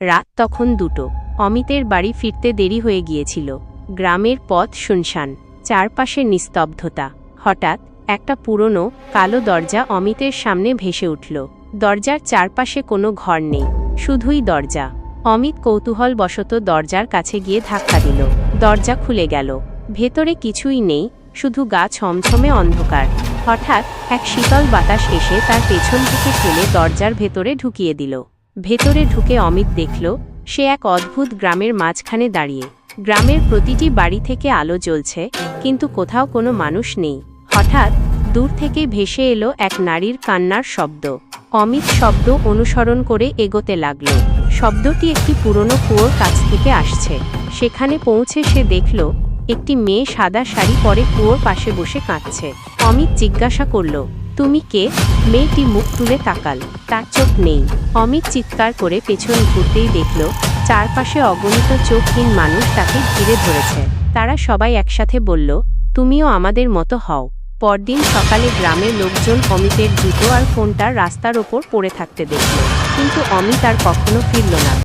রাত তখন 2টো। অমিতের বাড়ি ফিরতে দেরি হয়ে গিয়েছিল। গ্রামের পথ শুনশান, চারপাশে নিস্তব্ধতা। হঠাৎ একটা পুরনো কালো দরজা অমিতের সামনে ভেসে উঠল। দরজার চারপাশে কোনো ঘর নেই, শুধুই দরজা। অমিত কৌতূহলবশত দরজার কাছে গিয়ে ধাক্কা দিল। দরজা খুলে গেল। ভেতরে কিছুই নেই, শুধু গা ছমছমে অন্ধকার। হঠাৎ এক শীতল বাতাস এসে তার পেছন থেকে ঠেলে দরজার ভেতরে ঢুকিয়ে দিল। ভেতরে ঢুকে অমিত দেখল সে এক অদ্ভুত গ্রামের মাঝখানে দাঁড়িয়ে। গ্রামের প্রতিটি বাড়ি থেকে আলো জ্বলছে, কিন্তু কোথাও কোনো মানুষ নেই। হঠাৎ দূর থেকে ভেসে এলো এক নারীর কান্নার শব্দ। অমিত শব্দ অনুসরণ করে এগোতে লাগল। শব্দটি একটি পুরনো কুয়োর কাছ থেকে আসছে। সেখানে পৌঁছে সে দেখল একটি মেয়ে সাদা শাড়ি পরে কুয়োর পাশে বসে কাঁদছে। অমিত জিজ্ঞাসা করল, তুমি কে? মেয়েটি মুখ তুলে তাকাল, তার চোখ নেই। অমিত চিৎকার করে পেছন ঘুরতেই দেখল চারপাশে অগণিত চোখহীন মানুষ তাকে ঘিরে ধরেছে। তারা সবাই একসাথে বলল, তুমিও আমাদের মতো হও। পরদিন সকালে গ্রামের লোকজন অমিতের জুতো আর ফোনটা রাস্তার ওপর পড়ে থাকতে দেখল, কিন্তু অমিত আর কখনো ফিরল না।